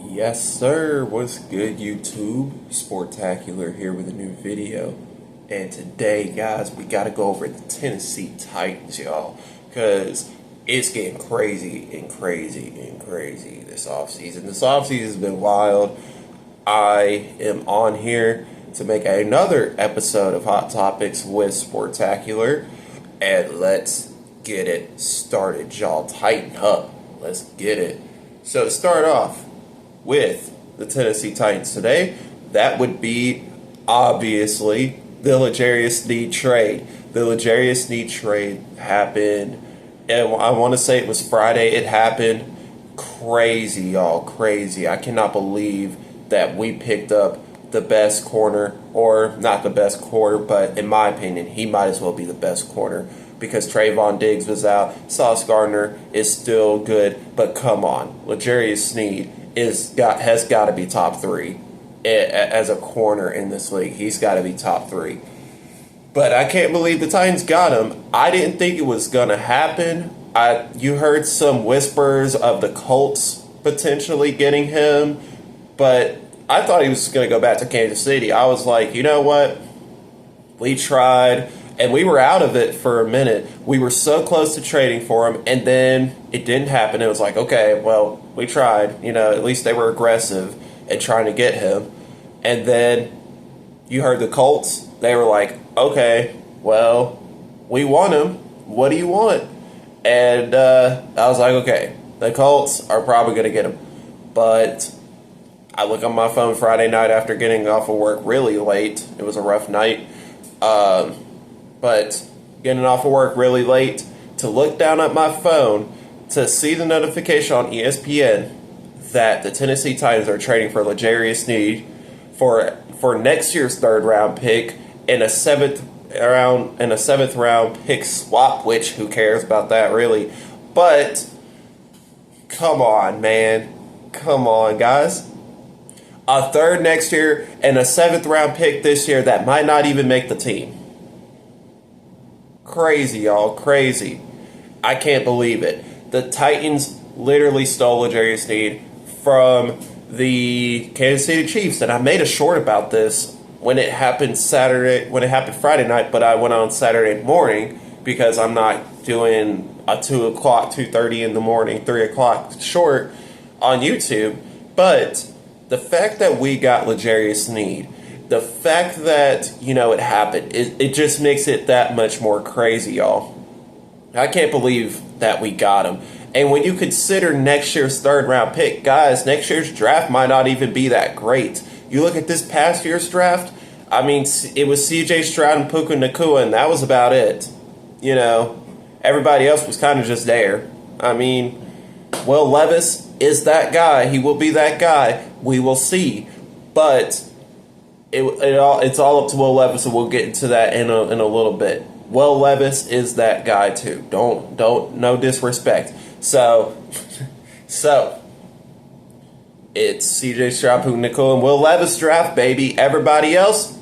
Yes, sir. What's good, YouTube? Sportacular here with a new video. And today, guys, we got to go over the Tennessee Titans, y'all. Because it's getting crazy and crazy and crazy this offseason. This offseason has been wild. I am on here to make another episode of Hot Topics with Sportacular. And let's get it started, y'all. Tighten up. Let's get it. So to start off with the Tennessee Titans today, that would be obviously the L'Jarius Sneed trade. The L'Jarius Sneed trade happened, and I want to say it was Friday. It happened. Crazy, y'all, crazy. I cannot believe that we picked up the best corner, or not the best corner, but in my opinion, he might as well be the best corner because Trayvon Diggs was out. Sauce Gardner is still good, but come on, L'Jarius Sneed has got to be top three as a corner in this league. He's got to be top three. But I can't believe the Titans got him. I didn't think it was going to happen. You heard some whispers of the Colts potentially getting him, but I thought he was going to go back to Kansas City. I was like, you know what? We tried, and we were out of it for a minute. We were so close to trading for him, and then it didn't happen. It was like, okay, well, we tried. At least they were aggressive in trying to get him. And then you heard the Colts. They were like, okay, well, we want him. What do you want? And I was like, okay, the Colts are probably going to get him. But I look on my phone Friday night after getting off of work really late. It was a rough night. But getting off of work really late to look down at my phone to see the notification on ESPN that the Tennessee Titans are trading for L'Jarius Sneed for next year's third round pick and a seventh round pick swap, which who cares about that really? But come on, man. Come on, guys. A third next year and a seventh round pick this year that might not even make the team. Crazy, y'all. Crazy. I can't believe it. The Titans literally stole L'Jarius Sneed from the Kansas City Chiefs. And I made a short about this when it happened Friday night, but I went on Saturday morning because I'm not doing a 2 o'clock, 2:30 in the morning, 3 o'clock short on YouTube. But the fact that we got L'Jarius Sneed, the fact that, it happened, it just makes it that much more crazy, y'all. I can't believe that we got him. And when you consider next year's third round pick, guys, next year's draft might not even be that great. You look at this past year's draft, I mean, it was C.J. Stroud and Puka Nacua, and that was about it. Everybody else was kind of just there. I mean, Will Levis is that guy. He will be that guy. We will see. But it's all up to Will Levis, and we'll get into that in a little bit. Will Levis is that guy too. No disrespect. So it's C.J. Stroud, Puka Nacua, and Will Levis draft, baby. Everybody else,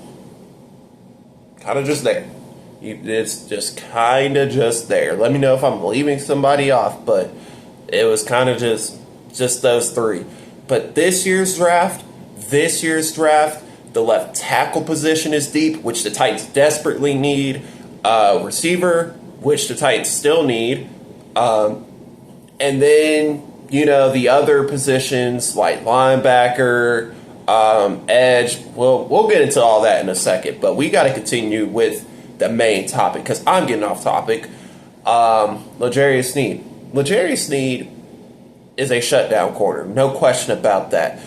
kind of just there. It's just kind of just there. Let me know if I'm leaving somebody off, but it was kind of just those three. But this year's draft, the left tackle position is deep, which the Titans desperately need. Receiver, which the Titans still need. And then, the other positions like linebacker, edge. We'll get into all that in a second. But we got to continue with the main topic because I'm getting off topic. L'Jarius Sneed. L'Jarius Sneed is a shutdown corner. No question about that.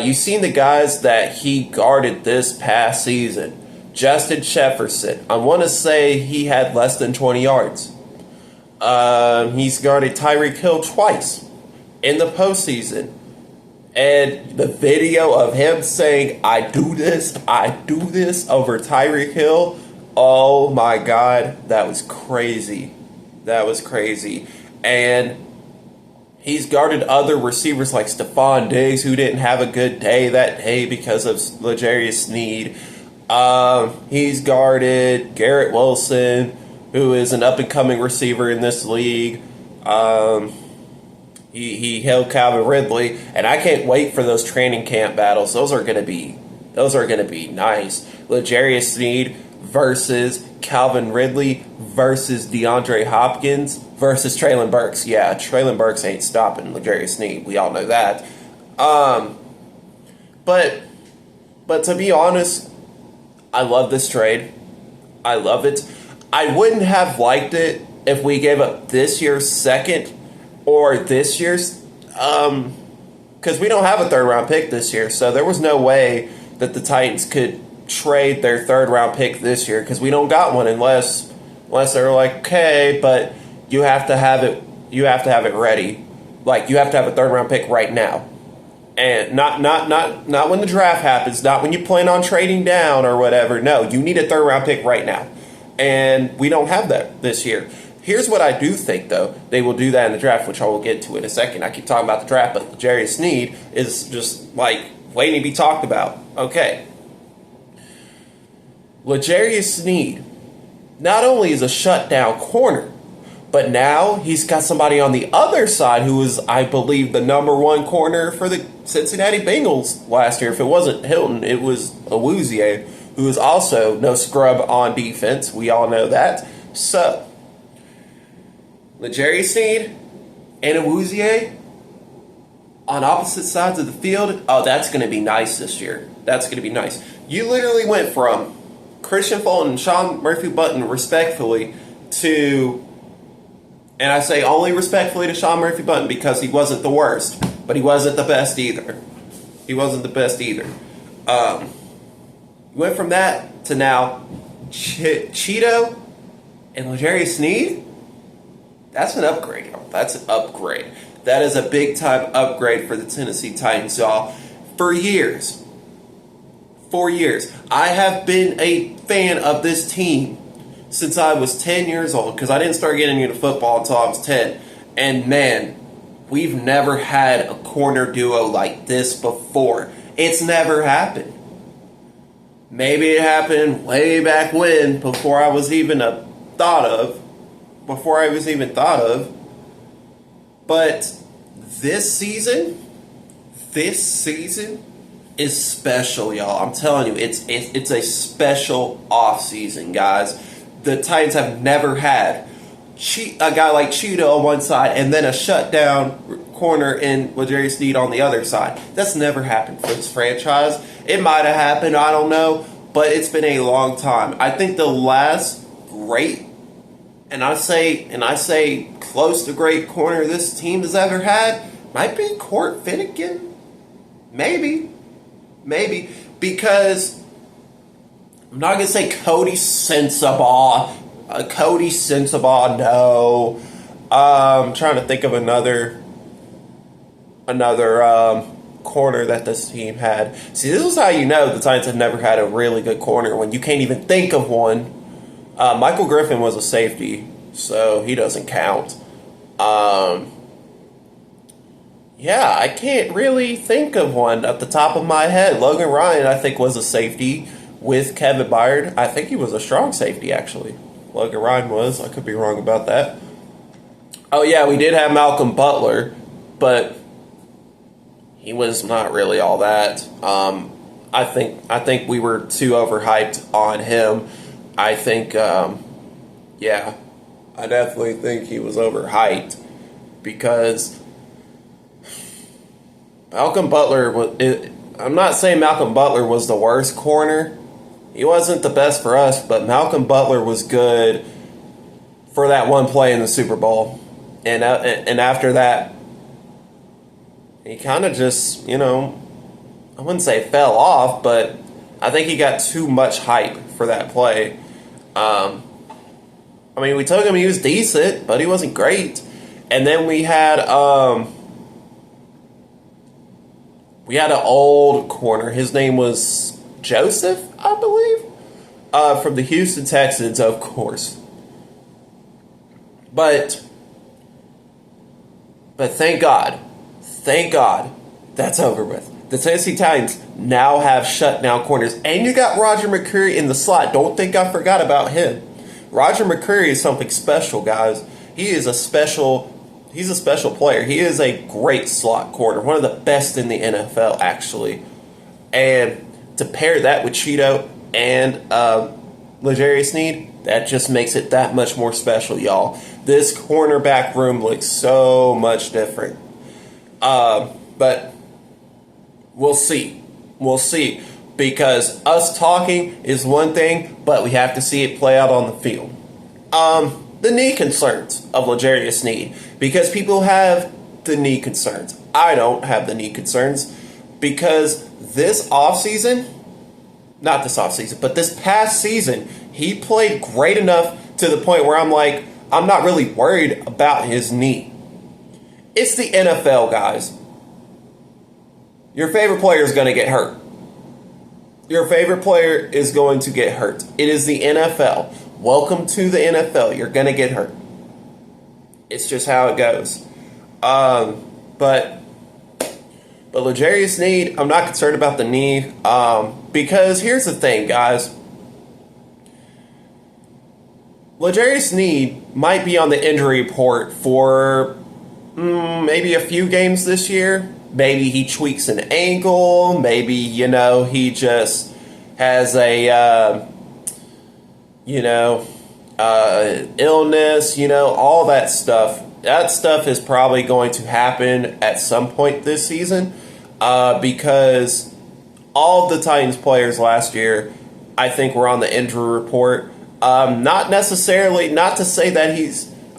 You've seen the guys that he guarded this past season. Justin Jefferson. I want to say he had less than 20 yards. He's guarded Tyreek Hill twice in the postseason. And the video of him saying, I do this over Tyreek Hill. Oh my God, that was crazy. And he's guarded other receivers like Stephon Diggs, who didn't have a good day that day because of L'Jarius Sneed. He's guarded Garrett Wilson, who is an up-and-coming receiver in this league. He held Calvin Ridley, and I can't wait for those training camp battles. Those are gonna be nice. L'Jarius Sneed versus Calvin Ridley versus DeAndre Hopkins versus Traylon Burks. Yeah, Traylon Burks ain't stopping L'Jarius Sneed. We all know that. But to be honest, I love this trade. I love it. I wouldn't have liked it if we gave up this year's second or this year's, because we don't have a third round pick this year, so there was no way that the Titans could trade their third round pick this year, because we don't got one unless they're like, okay, but you have to have it. You have to have it ready. Like, you have to have a third round pick right now, and not when the draft happens, not when you plan on trading down or whatever. No, you need a third round pick right now, and we don't have that this year. Here's what I do think, though. They will do that in the draft, which I will get to in a second. I keep talking about the draft, but L'Jarius Sneed is just, like, waiting to be talked about. Okay. L'Jarius Sneed not only is a shutdown corner, but now he's got somebody on the other side who was, I believe, the number one corner for the Cincinnati Bengals last year. If it wasn't Hilton, it was Awuzie, who is also no scrub on defense. We all know that. So, L'Jarius Sneed and Awuzie on opposite sides of the field. Oh, that's going to be nice this year. That's going to be nice. You literally went from Christian Fulton and Sean Murphy-Bunting, respectfully, to, and I say only respectfully to Sean Murphy-Bunting because he wasn't the worst, but he wasn't the best either. He wasn't the best either. You went from that to now Cheeto and L'Jarius Sneed. That's an upgrade, y'all. That's an upgrade. That is a big-time upgrade for the Tennessee Titans, y'all. For years, I have been a fan of this team since I was 10 years old, because I didn't start getting into football until I was 10. And, man, we've never had a corner duo like this before. It's never happened. Maybe it happened way back when, before I was even thought of. But this season is special, y'all. I'm telling you, it's a special off season, guys. The Titans have never had a guy like Cheeto on one side and then a shutdown corner in L'Jarius Sneed on the other side. That's never happened for this franchise. It might have happened, I don't know, but it's been a long time. I think the last great, and I say close to great corner this team has ever had, might be Court Finnegan. Maybe. Because I'm not going to say Cody Sensabaugh. No. I'm trying to think of another corner that this team had. See, this is how you know the Titans have never had a really good corner, when you can't even think of one. Michael Griffin was a safety, so he doesn't count. Yeah, I can't really think of one at the top of my head. Logan Ryan, I think, was a safety with Kevin Byard. I think he was a strong safety, actually. Logan Ryan was. I could be wrong about that. Oh, yeah, we did have Malcolm Butler, but he was not really all that. I think we were too overhyped on him. I think, yeah, I definitely think he was overhyped, because Malcolm Butler, I'm not saying Malcolm Butler was the worst corner. He wasn't the best for us, but Malcolm Butler was good for that one play in the Super Bowl. And after that, he kind of just, I wouldn't say fell off, but I think he got too much hype for that play. We took him, he was decent, but he wasn't great. And then we had an old corner. His name was Joseph, I believe, from the Houston Texans, of course. But thank God, that's over with. The Tennessee Titans now have shutdown corners, and you got Roger McCreary in the slot. Don't think I forgot about him. Roger McCreary is something special, guys. He is a special He's a special player. He is a great slot corner, one of the best in the NFL, actually. And to pair that with Cheeto and L'Jarius Sneed, that just makes it that much more special, y'all. This cornerback room looks so much different. But we'll see. We'll see. Because us talking is one thing, but we have to see it play out on the field. The knee concerns of L'Jarius Sneed. Because people have the knee concerns. I don't have the knee concerns. Because this offseason, not this offseason, but this past season, he played great enough to the point where I'm like, I'm not really worried about his knee. It's the NFL, guys. Your favorite player is going to get hurt. Your favorite player is going to get hurt. It is the NFL. Welcome to the NFL. You're going to get hurt. It's just how it goes. But L'Jarius Sneed, I'm not concerned about the knee. Because here's the thing, guys. L'Jarius Sneed might be on the injury report for maybe a few games this year. Maybe he tweaks an ankle. Maybe, he just has a, illness, all that stuff. That stuff is probably going to happen at some point this season because all of the Titans players last year, I think, were on the injury report. Not necessarily, not to say that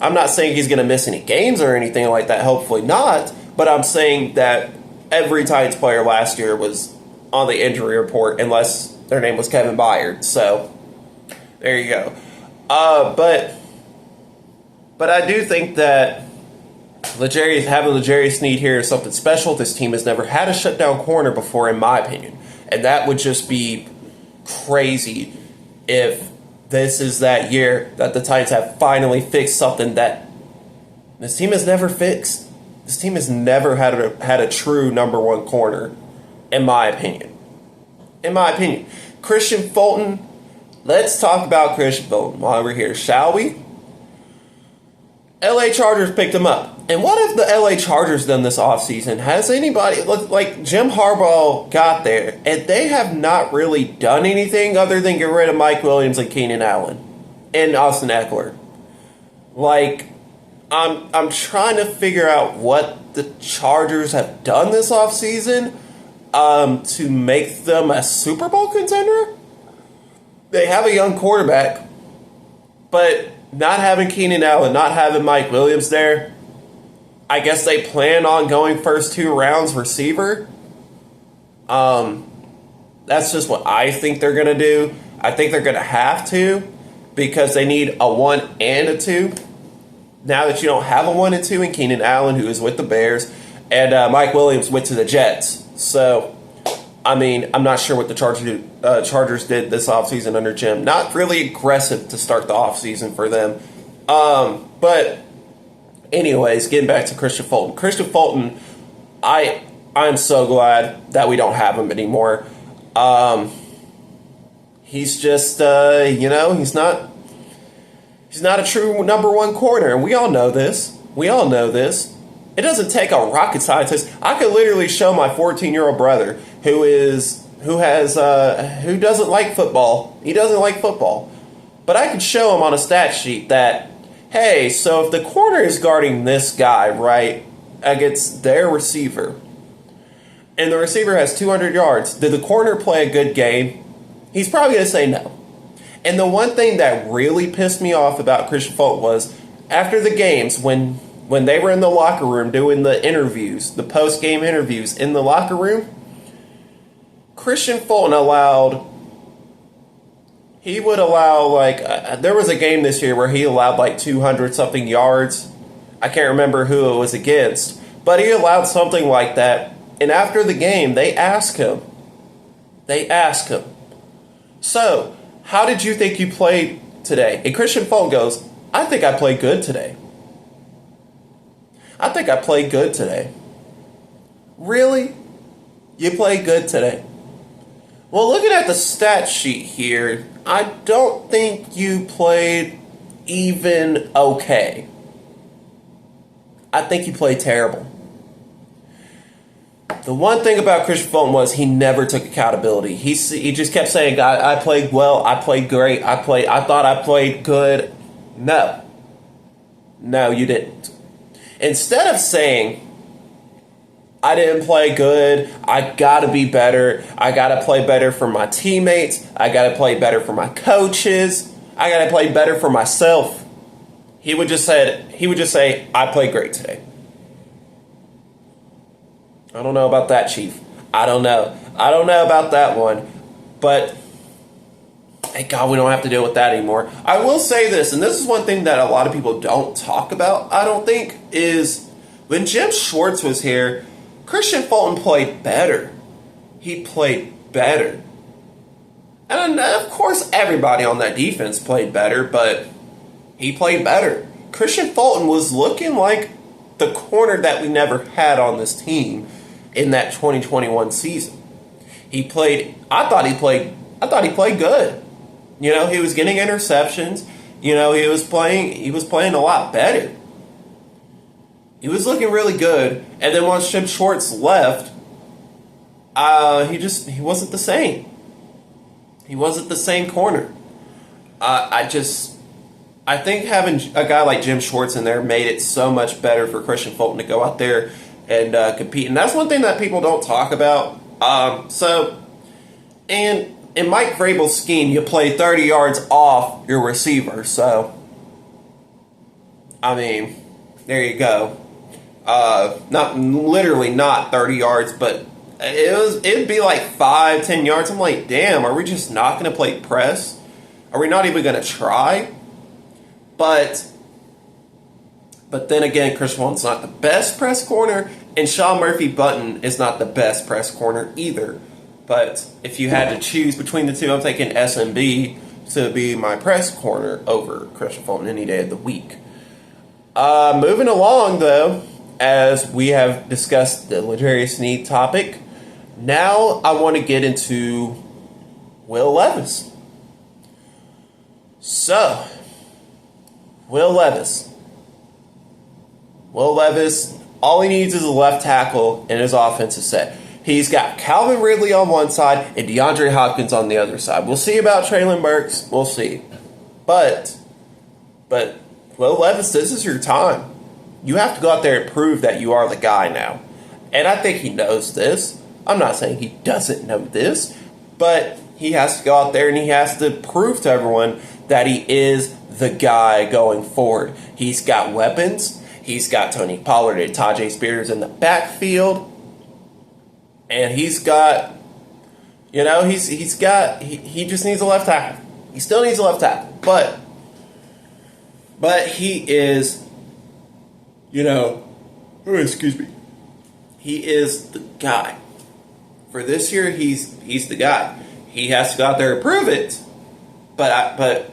I'm not saying he's going to miss any games or anything like that, hopefully not, but I'm saying that every Titans player last year was on the injury report unless their name was Kevin Byard. So, there you go. But I do think that having L'Jarius Sneed here is something special. This team has never had a shutdown corner before, in my opinion. And that would just be crazy if this is that year that the Titans have finally fixed something that this team has never fixed. This team has never had a true number one corner, in my opinion. In my opinion. Kristian Fulton, let's talk about Kristian Fulton while we're here, shall we? LA Chargers picked him up. And what have the LA Chargers done this offseason? Has anybody, like Jim Harbaugh got there, and they have not really done anything other than get rid of Mike Williams and Keenan Allen and Austin Eckler. I'm trying to figure out what the Chargers have done this offseason to make them a Super Bowl contender. They have a young quarterback, but not having Keenan Allen, not having Mike Williams there, I guess they plan on going first 2 rounds receiver. That's just what I think they're going to do. I think they're going to have to because they need a 1 and a 2. Now that you don't have a 1 and 2 in Keenan Allen, who is with the Bears, and Mike Williams went to the Jets. So, I'm not sure what the Chargers did this offseason under Jim. Not really aggressive to start the offseason for them. But anyways, getting back to Kristian Fulton. Kristian Fulton, I'm so glad that we don't have him anymore. He's just, he's not a true number one corner, and we all know this. It doesn't take a rocket scientist. I could literally show my 14-year-old brother who doesn't like football. He doesn't like football. But I could show him on a stat sheet that, hey, so if the corner is guarding this guy, right, against their receiver, and the receiver has 200 yards, did the corner play a good game? He's probably going to say no. And the one thing that really pissed me off about Kristian Fulton was after the games, when they were in the locker room doing the interviews, the post-game interviews in the locker room, Kristian Fulton there was a game this year where he allowed 200-something yards. I can't remember who it was against, but he allowed something like that. And after the game, they asked him, so, how did you think you played today? And Kristian Fulton goes, I think I played good today. Really? You played good today? Well, looking at the stat sheet here, I don't think you played even okay. I think he played terrible. The one thing about Christian Fulton was he never took accountability. He just kept saying, I played well, I played great, I thought I played good. No. No, you didn't. Instead of saying, I didn't play good, I gotta be better, I gotta play better for my teammates, I gotta play better for my coaches, I gotta play better for myself, he would just say, I played great today. I don't know about that, Chief. I don't know about that one. But thank God we don't have to deal with that anymore. I will say this, and this is one thing that a lot of people don't talk about, I don't think, is when Jim Schwartz was here, Christian Fulton played better. He played better. And of course, everybody on that defense played better, but he played better. Christian Fulton was looking like the corner that we never had on this team in that 2021 season. I thought he played good. You know, he was getting interceptions. You know, he was playing a lot better. He was looking really good. And then once Jim Schwartz left, he wasn't the same. He wasn't the same corner. I think having a guy like Jim Schwartz in there made it so much better for Christian Fulton to go out there and compete. And that's one thing that people don't talk about. And in Mike Vrabel's scheme, you play 30 yards off your receiver. So, I mean, there you go. Not 30 yards, but it'd be like 5-10 yards. I'm like, damn, are we just not going to play press? Are we not even going to try? But then again, Chris Fulton's not the best press corner, and Sean Murphy-Bunting is not the best press corner either. But if you had to choose between the two, I'm taking SMB to be my press corner over Christian Fulton any day of the week. Moving along, though, as we have discussed the L'Jarius Sneed topic, now I want to get into Will Levis. So, Will Levis, all he needs is a left tackle in his offensive set. He's got Calvin Ridley on one side and DeAndre Hopkins on the other side. We'll see about Treylon Burks. We'll see. But Will Levis, this is your time. You have to go out there and prove that you are the guy now. And I think he knows this. I'm not saying he doesn't know this, but he has to go out there and he has to prove to everyone that he is the guy going forward. He's got weapons. He's got Tony Pollard and Tyjae Spears in the backfield. And he's got, he just needs a left tackle. He still needs a left tackle. But he is, he is the guy. For this year, he's the guy. He has to go out there and prove it. But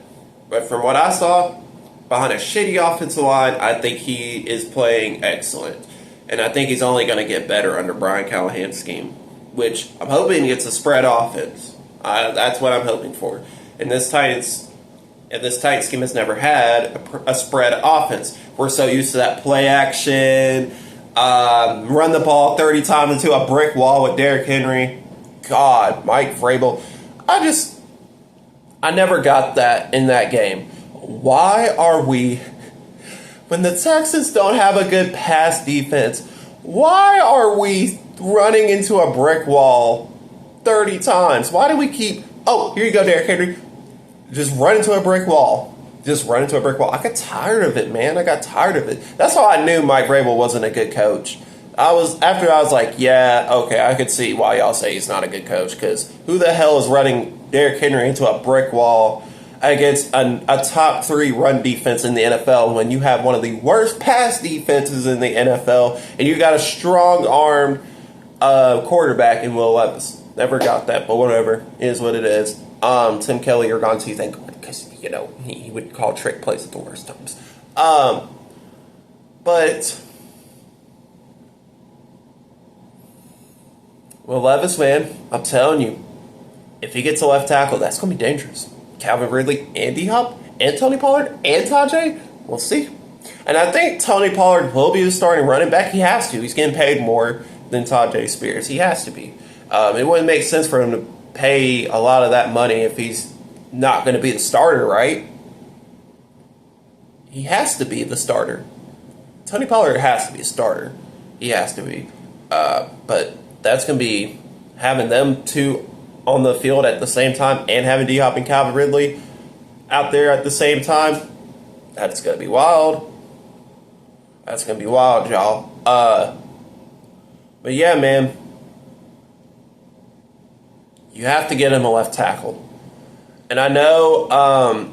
from what I saw, behind a shitty offensive line, I think he is playing excellent. And I think he's only going to get better under Brian Callahan's scheme, which I'm hoping it's a spread offense. That's what I'm hoping for. And this Titans scheme has never had a spread offense. We're so used to that play action, run the ball 30 times into a brick wall with Derrick Henry. God, Mike Vrabel. I never got that in that game. Why are we, when the Texans don't have a good pass defense, why are we running into a brick wall 30 times? Why do we keep, here you go, Derrick Henry. Just run into a brick wall. I got tired of it, man. That's how I knew Mike Vrabel wasn't a good coach. I was like, yeah, okay, I could see why y'all say he's not a good coach, because who the hell is running Derrick Henry into a brick wall against a top 3 run defense in the NFL when you have one of the worst pass defenses in the NFL and you got a strong-armed quarterback in Will Levis? Never got that, but whatever. It is what it is. Tim Kelly, you're gone too, thank God, because, he would call trick plays at the worst times. But Will Levis, man, I'm telling you, if he gets a left tackle, that's going to be dangerous. Calvin Ridley and D-Hop and Tony Pollard and Tajay, we'll see. And I think Tony Pollard will be the starting running back. He has to. He's getting paid more than Tajay Spears. He has to be. It wouldn't make sense for him to pay a lot of that money if he's not going to be the starter, right? He has to be the starter. Tony Pollard has to be a starter. He has to be. But that's going to be having them two on the field at the same time and having D-Hop and Calvin Ridley out there at the same time. That's going to be wild. That's going to be wild, y'all. But yeah, man. You have to get him a left tackle. And I know,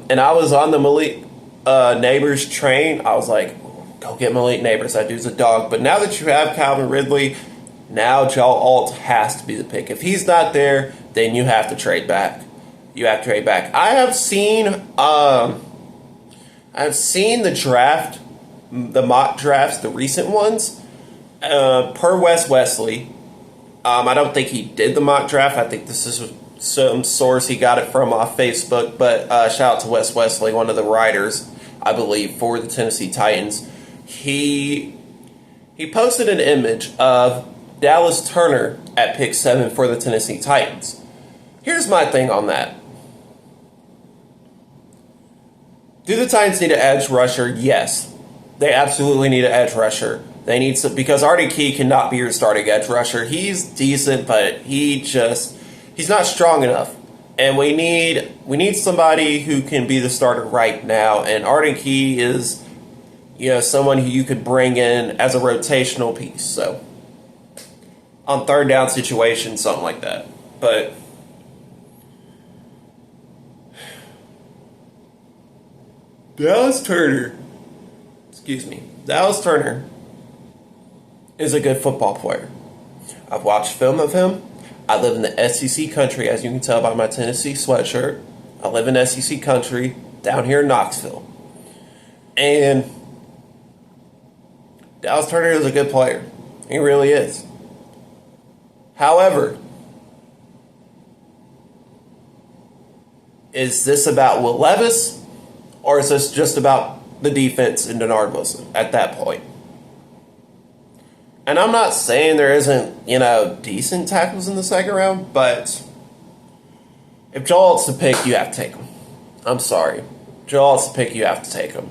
and I was on the Malik Neighbors train. I was like, go get Malik Neighbors. That dude's a dog. But now that you have Calvin Ridley, now Joe Alt has to be the pick. If he's not there, then you have to trade back. You have to trade back. I have seen the draft, the mock drafts, the recent ones, per Wes Wesley. I don't think he did the mock draft. I think this is some source he got it from off Facebook. But shout out to Wes Wesley, one of the writers, I believe, for the Tennessee Titans. He posted an image of Dallas Turner at pick 7 for the Tennessee Titans. Here's my thing on that. Do the Titans need an edge rusher? Yes. They absolutely need an edge rusher. They need some, because Artie Key cannot be your starting edge rusher. He's decent, but he's not strong enough. And we need somebody who can be the starter right now. And Artie Key is, someone who you could bring in as a rotational piece. So on third down situation, something like that. But Dallas Turner is a good football player. I've watched film of him. I live in the SEC country, as you can tell by my Tennessee sweatshirt. I live in SEC country down here in Knoxville. And Dallas Turner is a good player. He really is. However, is this about Will Levis, or is this just about the defense and Denard Wilson at that point? And I'm not saying there isn't, decent tackles in the second round, but if Joel's the pick, you have to take him. I'm sorry. Joel's the pick, you have to take him.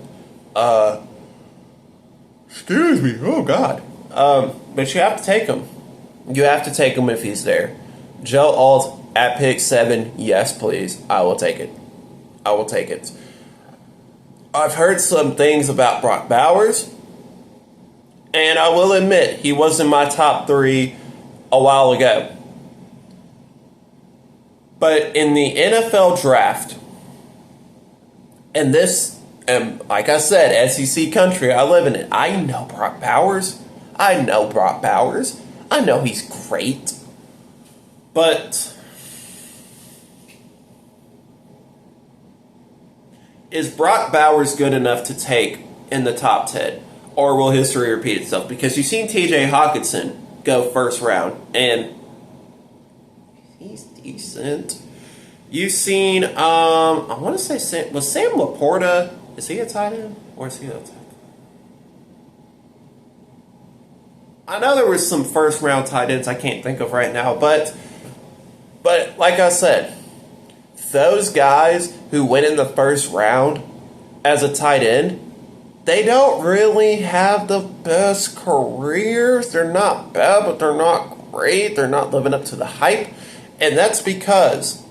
Excuse me. Oh, God. But you have to take him. You have to take him if he's there. Joe Alt at pick 7, yes, please. I will take it. I will take it. I've heard some things about Brock Bowers, and I will admit he was in my top 3 a while ago. But in the NFL draft, and like I said, SEC country, I live in it. I know Brock Bowers. I know he's great. But is Brock Bowers good enough to take in the top 10? Or will history repeat itself? Because you've seen TJ Hawkinson go first round, and he's decent. You've seen, I want to say, was Sam Laporta, is he a tight end? Or is he a tight end? I know there was some first round tight ends I can't think of right now, but like I said, those guys who went in the first round as a tight end, they don't really have the best careers. They're not bad, but they're not great. They're not living up to the hype. And that's because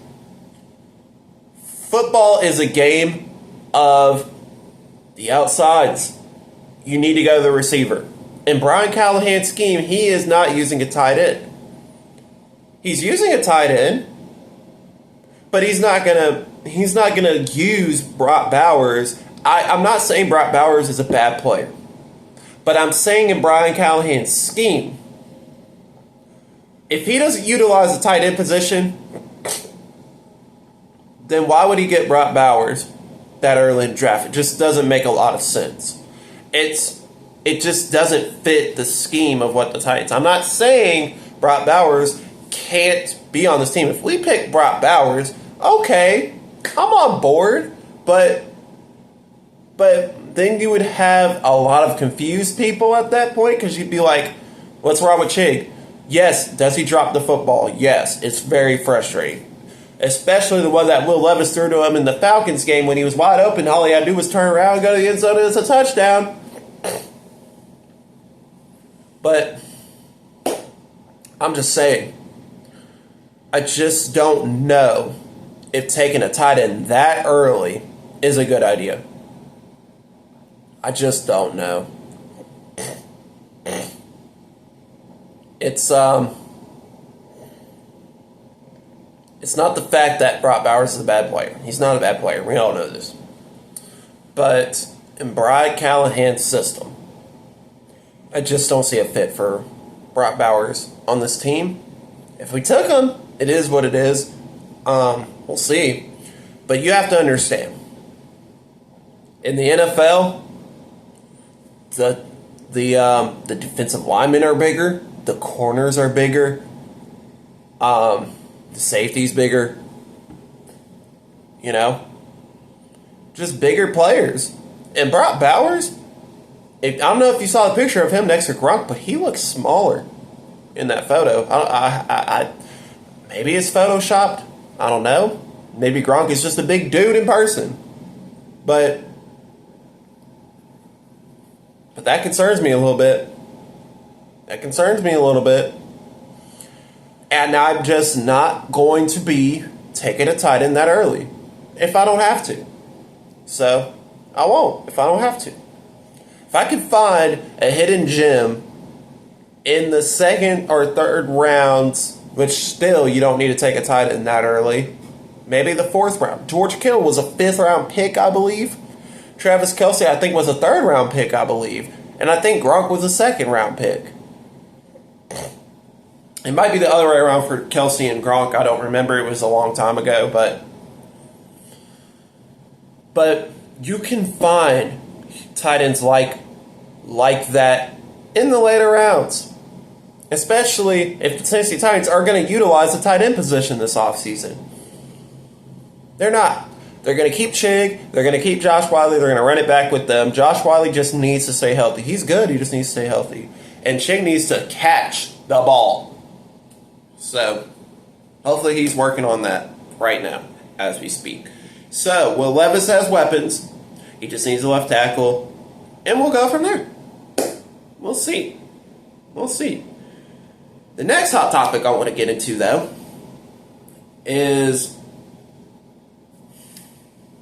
football is a game of the outsides. You need to go to the receiver. In Brian Callahan's scheme, he is not using a tight end. He's using a tight end, but he's not gonna use Brock Bowers. I'm not saying Brock Bowers is a bad player, but I'm saying in Brian Callahan's scheme, if he doesn't utilize the tight end position, then why would he get Brock Bowers that early in the draft? It just doesn't make a lot of sense. It just doesn't fit the scheme of what the Titans. I'm not saying Brock Bowers can't be on this team. If we pick Brock Bowers, okay, I'm on board, but then you would have a lot of confused people at that point because you'd be like, what's wrong with Chig? Yes, does he drop the football? Yes, it's very frustrating. Especially the one that Will Levis threw to him in the Falcons game when he was wide open. All he had to do was turn around and go to the end zone and it's a touchdown. But I'm just saying, I just don't know if taking a tight end that early is a good idea. I just don't know. It's not the fact that Brock Bowers is a bad player. He's not a bad player. We all know this. But in Brad Callahan's system, I just don't see a fit for Brock Bowers on this team. If we took him, it is what it is. We'll see. But you have to understand, in the NFL, the defensive linemen are bigger, the corners are bigger, the safety's bigger. You know, just bigger players. And Brock Bowers, I don't know if you saw the picture of him next to Gronk, but he looks smaller in that photo. Maybe it's photoshopped. I don't know. Maybe Gronk is just a big dude in person. But that concerns me a little bit. That concerns me a little bit. And I'm just not going to be taking a tight end that early if I don't have to. So, I won't if I don't have to. If I can find a hidden gem in the second or third rounds, which still you don't need to take a tight end that early, maybe the fourth round. George Kittle was a 5th round pick, I believe. Travis Kelce, I think, was a 3rd round pick, I believe. And I think Gronk was a 2nd round pick. It might be the other way around for Kelce and Gronk. I don't remember. It was a long time ago. But you can find tight ends like that in the later rounds. Especially if the Tennessee Titans are going to utilize the tight end position this offseason. They're not. They're going to keep Chig. They're going to keep Josh Whyle. They're going to run it back with them. Josh Whyle just needs to stay healthy. He's good. He just needs to stay healthy. And Chig needs to catch the ball. So, hopefully he's working on that right now as we speak. So, Will Levis has weapons. He just needs a left tackle. And we'll go from there. We'll see. We'll see. The next hot topic I want to get into, though, is...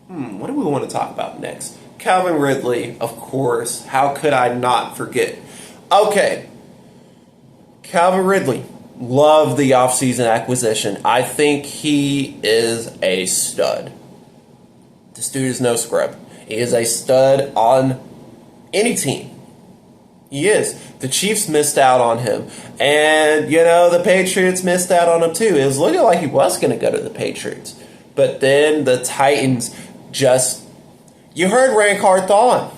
what do we want to talk about next? Calvin Ridley, of course. How could I not forget? Okay. Calvin Ridley. Love the offseason acquisition. I think he is a stud. This dude is no scrub. He is a stud on any team. He is. The Chiefs missed out on him. And, the Patriots missed out on him too. It was looking like he was going to go to the Patriots. But then the Titans just... You heard Rand Carthon.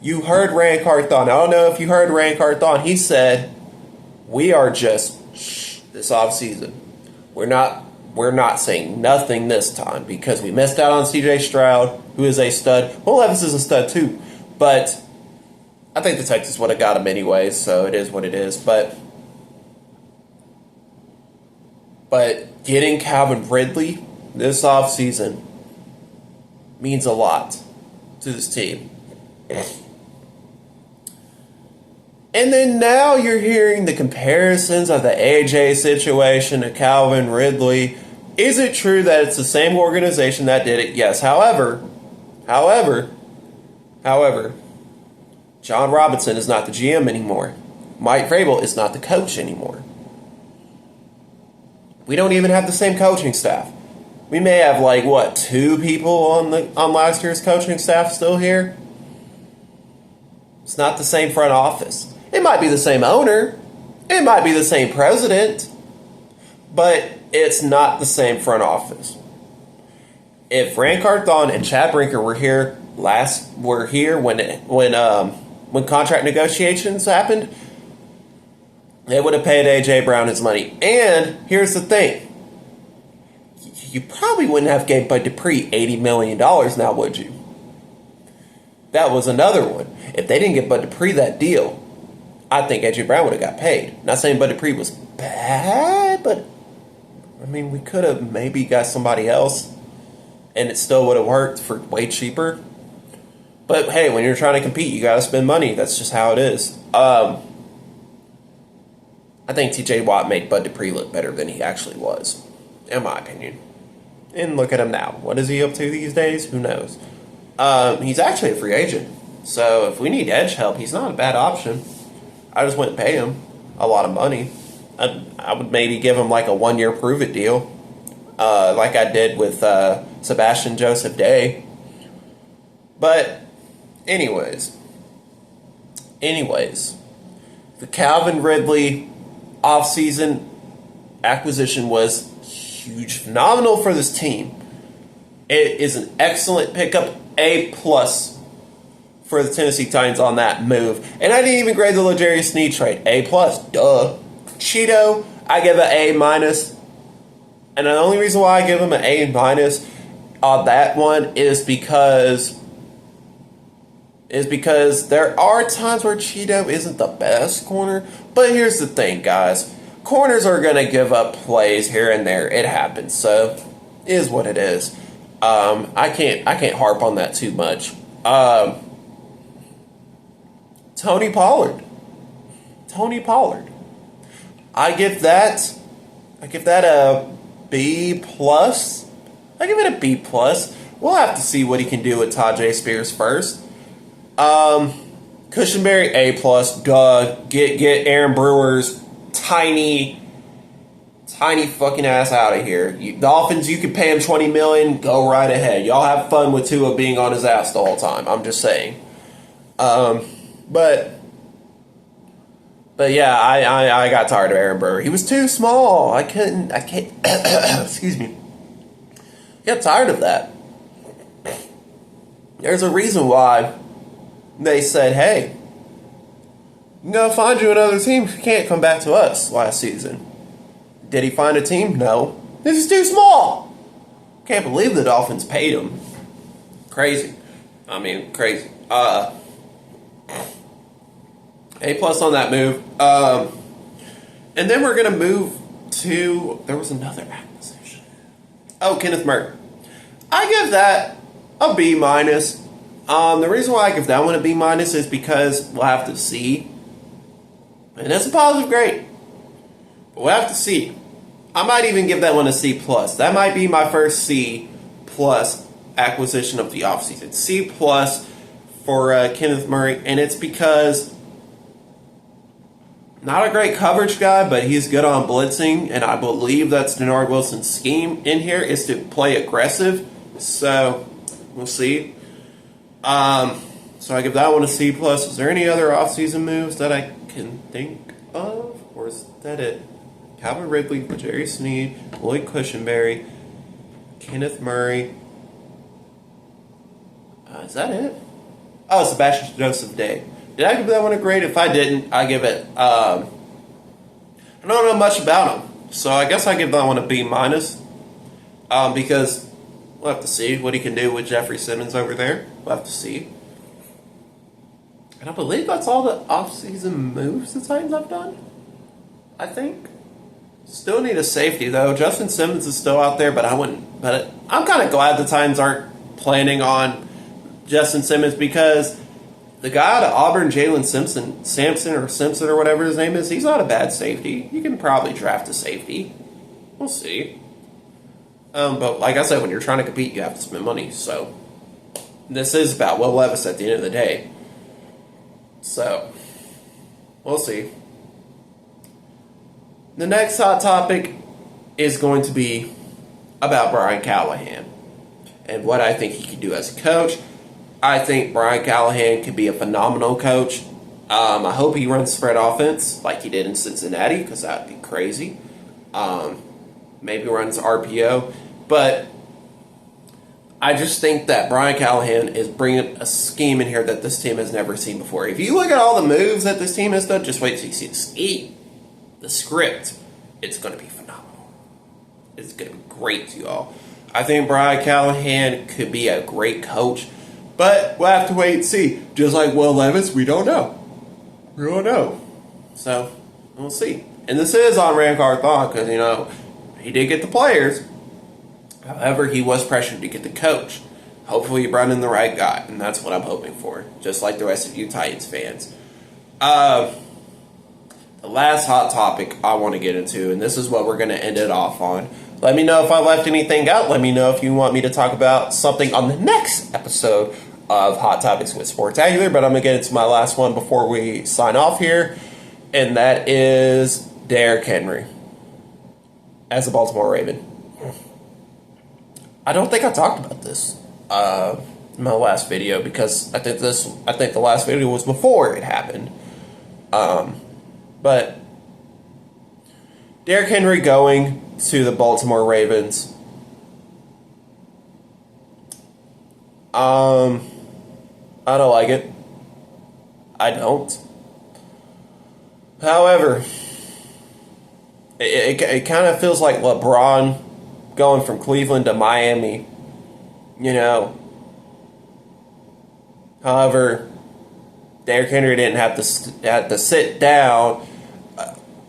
You heard Rand Carthon. I don't know if you heard Rand Carthon. He said, we are just this offseason. We're not saying nothing this time because we missed out on C.J. Stroud, who is a stud. Will Levis is a stud too. But I think the Texans would have got him anyways, so it is what it is. But getting Calvin Ridley this offseason means a lot to this team. And then now you're hearing the comparisons of the AJ situation to Calvin Ridley. Is it true that it's the same organization that did it? Yes. However, John Robinson is not the GM anymore. Mike Vrabel is not the coach anymore. We don't even have the same coaching staff. We may have 2 people on last year's coaching staff still here. It's not the same front office. It might be the same owner. It might be the same president. But it's not the same front office. If Rand Carthon and Chad Brinker were here when contract negotiations happened, they would have paid A.J. Brown his money. And here's the thing. You probably wouldn't have gave Bud Dupree $80 million now, would you? That was another one. If they didn't get Bud Dupree that deal, I think AJ Brown would have got paid. Not saying Bud Dupree was bad, but I mean, we could have maybe got somebody else, and it still would have worked for way cheaper. But hey, when you're trying to compete, you got to spend money. That's just how it is. I think T.J. Watt made Bud Dupree look better than he actually was, in my opinion. And look at him now. What is he up to these days? Who knows? He's actually a free agent. So if we need edge help, he's not a bad option. I just wouldn't pay him a lot of money. I would maybe give him like a 1-year prove-it deal, like I did with Sebastian Joseph Day. But anyways, the Calvin Ridley offseason acquisition was huge, phenomenal for this team. It is an excellent pickup, A+ for the Tennessee Titans on that move. And I didn't even grade the L'Jarius Sneed trade. A+, duh. Cheeto, I give an A-. And the only reason why I give him an A- on that one is because there are times where Cheeto isn't the best corner. But here's the thing, guys. Corners are going to give up plays here and there. It happens. So, it is what it is. I can't harp on that too much. Tony Pollard. I give that a B+. I give it a B+. We'll have to see what he can do with Tajay Spears first. Cushenberry, A+. Duh. Get Aaron Brewer's tiny fucking ass out of here. Dolphins, you can pay him $20 million. Go right ahead. Y'all have fun with Tua being on his ass the whole time. I'm just saying. But yeah, I got tired of Aaron Brewer. He was too small. I can't. Excuse me. Get tired of that. There's a reason why they said, hey, I'm going to find you another team if you can't come back to us last season. Did he find a team? No. This is too small. Can't believe the Dolphins paid him. Crazy. I mean, crazy. A+ on that move. And then we're going to move to... There was another acquisition. Oh, Kenneth Murray. I give that a B-. The reason why I give that one a B- is because we'll have to see. And that's a positive grade. But we'll have to see. I might even give that one a C+. That might be my first C+ acquisition of the offseason. C+ for Kenneth Murray. And it's because... Not a great coverage guy, but he's good on blitzing, and I believe that's Denard Wilson's scheme in here, is to play aggressive. So, we'll see. So I give that one a C+. Is there any other offseason moves that I can think of? Or is that it? Calvin Ridley, L'Jarius Sneed, Lloyd Cushenberry, Kenneth Murray. Is that it? Oh, Sebastian Joseph Day. Did I give that one a grade? If I didn't, I give it... I don't know much about him. So I guess I give that one a B-. Because we'll have to see what he can do with Jeffrey Simmons over there. We'll have to see. And I believe that's all the offseason moves the Titans have done. I think. Still need a safety, though. Justin Simmons is still out there, but I'm kind of glad the Titans aren't planning on Justin Simmons because... The guy out of Auburn, Jalen Simpson or whatever his name is, he's not a bad safety. You can probably draft a safety. We'll see. But like I said, when you're trying to compete, you have to spend money. So this is about Will Levis at the end of the day. So we'll see. The next hot topic is going to be about Brian Callahan and what I think he can do as a coach. I think Brian Callahan could be a phenomenal coach. I hope he runs spread offense like he did in Cincinnati because that would be crazy. Maybe runs RPO. But I just think that Brian Callahan is bringing a scheme in here that this team has never seen before. If you look at all the moves that this team has done, just wait till you see the scheme, the script. It's going to be phenomenal. It's going to be great, y'all. I think Brian Callahan could be a great coach. But we'll have to wait and see. Just like Will Levis, we don't know. We don't know. So, we'll see. And this is on Ran Carthon because, he did get the players. However, he was pressured to get the coach. Hopefully, he brought in the right guy, and that's what I'm hoping for. Just like the rest of you Titans fans. The last hot topic I want to get into, and this is what we're going to end it off on. Let me know if I left anything out. Let me know if you want me to talk about something on the next episode of Hot Topics with Sportacular. But I'm going to get into my last one before we sign off here, and that is Derrick Henry as a Baltimore Raven. I don't think I talked about this in my last video because I think the last video was before it happened. But Derrick Henry going to the Baltimore Ravens. I don't like it. I don't. However, it kind of feels like LeBron going from Cleveland to Miami, However, Derrick Henry didn't have to sit down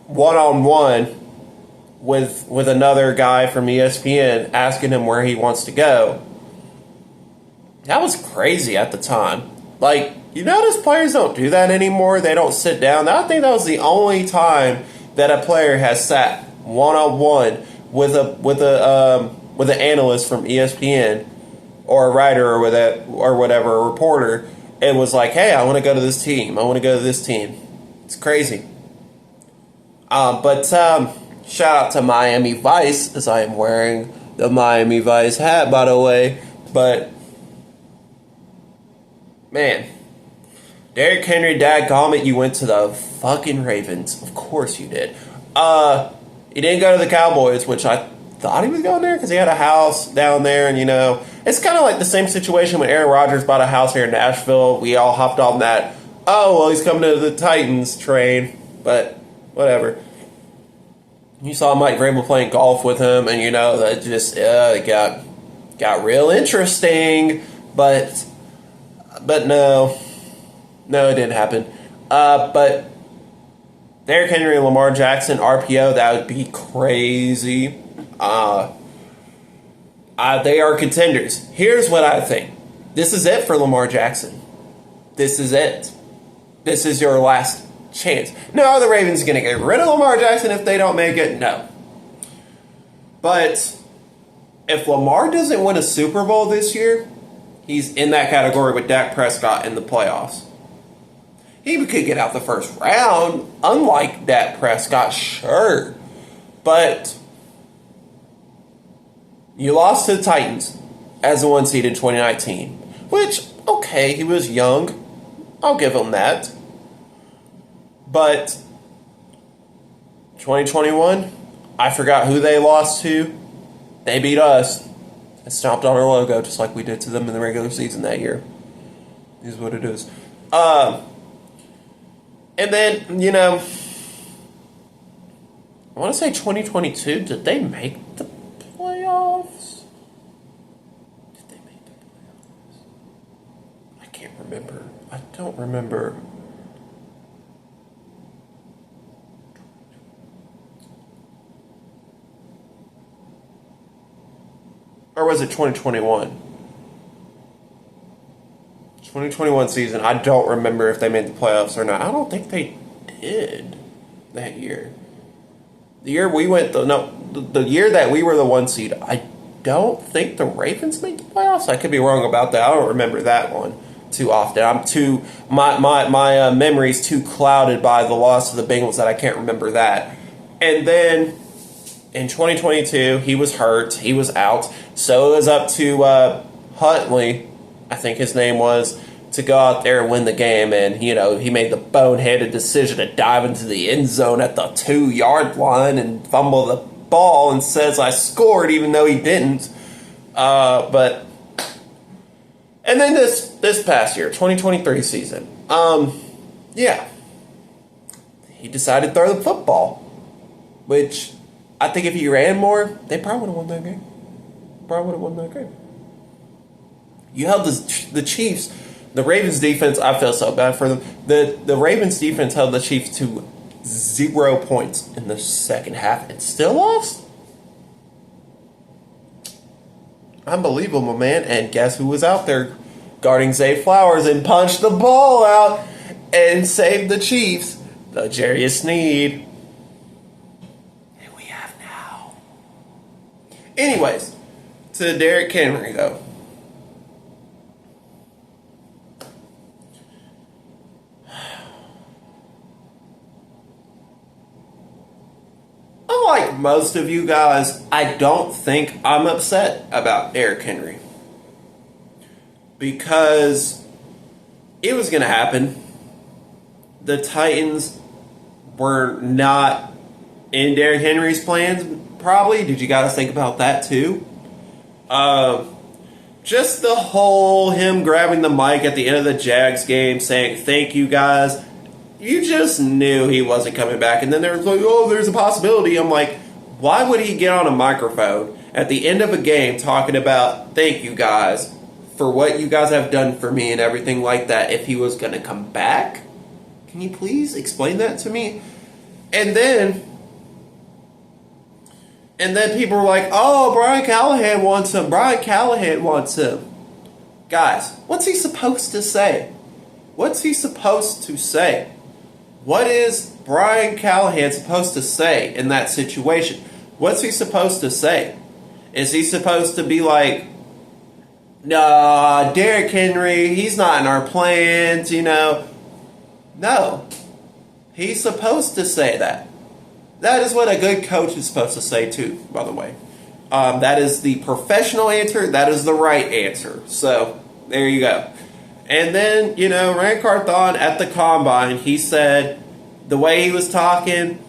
one-on-one with another guy from ESPN asking him where he wants to go. That was crazy at the time. Like, notice players don't do that anymore. They don't sit down. I think that was the only time that a player has sat one-on-one with an analyst from ESPN or a writer or whatever, a reporter, and was like, hey, I want to go to this team. I want to go to this team. It's crazy. But shout out to Miami Vice, as I am wearing the Miami Vice hat, by the way. But, man, Derrick Henry, dadgummit, you went to the fucking Ravens. Of course you did. He didn't go to the Cowboys, which I thought he was going there because he had a house down there. And, it's kind of like the same situation when Aaron Rodgers bought a house here in Nashville. We all hopped on that, oh, well, he's coming to the Titans train. But whatever. You saw Mike Vrabel playing golf with him, and, that just it got real interesting. But no, it didn't happen. But Derrick Henry and Lamar Jackson, RPO, that would be crazy. They are contenders. Here's what I think. This is it for Lamar Jackson. This is it. This is your last chance. No, are the Ravens going to get rid of Lamar Jackson if they don't make it? No. But if Lamar doesn't win a Super Bowl this year, he's in that category with Dak Prescott in the playoffs. He could get out the first round, unlike Dak Prescott, sure. But you lost to the Titans as the 1 seed in 2019. Which, okay, he was young. I'll give him that. But 2021, I forgot who they lost to. They beat us and stomped on our logo just like we did to them in the regular season that year. Is what it is. And then, I want to say 2022, did they make the playoffs? Did they make the playoffs? I can't remember. I don't remember. Or was it 2021? 2021 season, I don't remember if they made the playoffs or not. I don't think they did that year. The year we went, the year that we were the 1 seed, I don't think the Ravens made the playoffs. I could be wrong about that. I don't remember that one too often. My memory's too clouded by the loss of the Bengals that I can't remember that. And then in 2022, he was hurt. He was out. So it was up to Huntley, I think his name was, to go out there and win the game. And, he made the boneheaded decision to dive into the end zone at the 2-yard line and fumble the ball and says, I scored, even though he didn't. And then this past year, 2023 season, he decided to throw the football, which I think if he ran more, they probably would have won that game. You held the Chiefs, the Ravens defense. I feel so bad for them. The Ravens defense held the Chiefs to 0 points in the second half and still lost. Unbelievable, man. And guess who was out there guarding Zay Flowers and punched the ball out and saved the Chiefs? The Jarius Sneed. And we have now. Anyways, to Derrick Henry, though. Unlike most of you guys, I don't think I'm upset about Derrick Henry. Because it was going to happen. The Titans were not in Derrick Henry's plans, probably. Did you guys think about that too? Just the whole him grabbing the mic at the end of the Jags game saying, "Thank you guys." You just knew he wasn't coming back. And then there was like, "Oh, there's a possibility." I'm like, why would he get on a microphone at the end of a game talking about, "Thank you guys for what you guys have done for me," and everything like that, if he was going to come back? Can you please explain that to me? And then people were like, "Oh, Brian Callahan wants him. Brian Callahan wants him." Guys, what's he supposed to say? What's he supposed to say? What is Brian Callahan supposed to say in that situation? What's he supposed to say? Is he supposed to be like, "Nah, Derrick Henry, he's not in our plans," you know? No. He's supposed to say that. That is what a good coach is supposed to say too, by the way. That is the professional answer. That is the right answer. So, there you go. And then, you know, Rand Carthon at the Combine, he said, the way he was talking,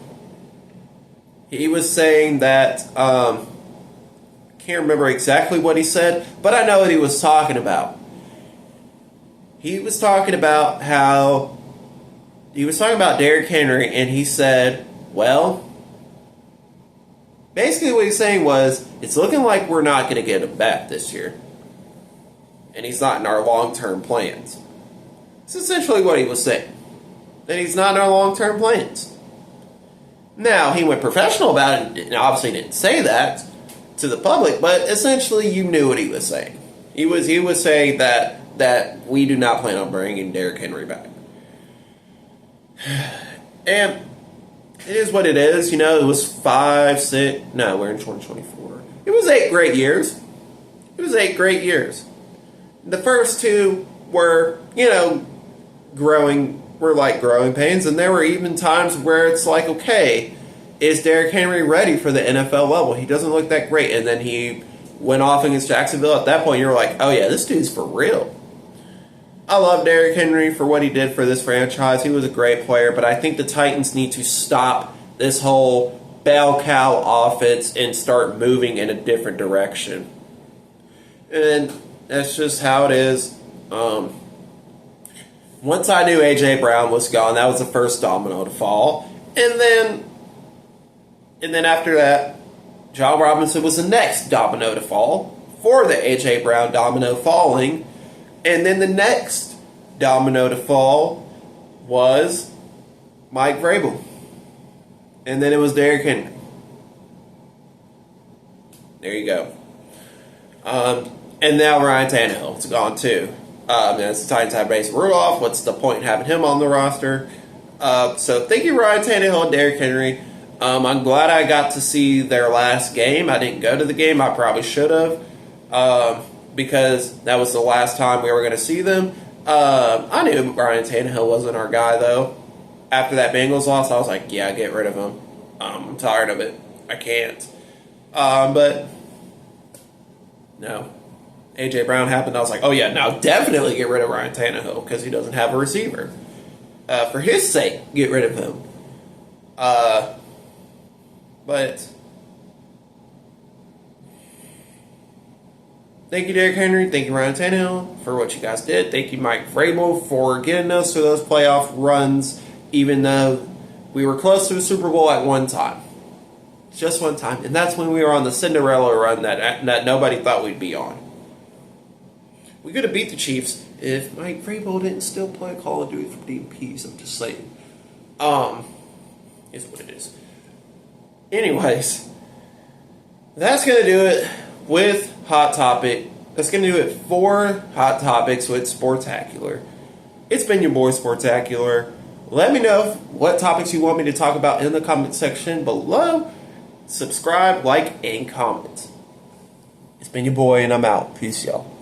he was saying that, can't remember exactly what he said, but I know what he was talking about. He was talking about Derrick Henry, and he said, well, basically what he's saying was, it's looking like we're not going to get him back this year. And he's not in our long-term plans. That's essentially what he was saying. That he's not in our long-term plans. Now, he went professional about it, and obviously didn't say that to the public, but essentially you knew what he was saying. He was saying that we do not plan on bringing Derrick Henry back. And it is what it is. You know, it was we're in 2024. It was 8 great years. It was 8 great years. The first 2 were, you know, growing pains, and there were even times where it's like, okay, is Derrick Henry ready for the NFL level? He doesn't look that great. And then he went off against Jacksonville. At that point, you're like, oh yeah, this dude's for real. I love Derrick Henry for what he did for this franchise. He was a great player, but I think the Titans need to stop this whole bell cow offense and start moving in a different direction. And that's just how it is. Once I knew A.J. Brown was gone, that was the first domino to fall. And then after that, John Robinson was the next domino to fall for the A.J. Brown domino falling. And then the next domino to fall was Mike Vrabel. And then it was Derrick Henry. There you go. And now Ryan Tannehill's gone too. As the Titans have Mason Rudolph, what's the point in having him on the roster? So thank you, Ryan Tannehill and Derrick Henry. I'm glad I got to see their last game. I didn't go to the game. I probably should have. Because that was the last time we were going to see them. I knew Ryan Tannehill wasn't our guy, though. After that Bengals loss, I was like, yeah, get rid of him. I'm tired of it. I can't. But, no. A.J. Brown happened. I was like, oh, yeah, now definitely get rid of Ryan Tannehill because he doesn't have a receiver. For his sake, get rid of him. But thank you, Derrick Henry. Thank you, Ryan Tannehill, for what you guys did. Thank you, Mike Vrabel, for getting us to those playoff runs, even though we were close to a Super Bowl at one time. Just one time. And that's when we were on the Cinderella run that nobody thought we'd be on. We could have beat the Chiefs if Mike Vrabel didn't still play Call of Duty for DPs. I'm just saying. Is what it is. Anyways, that's going to do it with Hot Topic. That's going to do it for Hot Topics with Sportacular. It's been your boy Sportacular. Let me know what topics you want me to talk about in the comment section below. Subscribe, like, and comment. It's been your boy, and I'm out. Peace, y'all.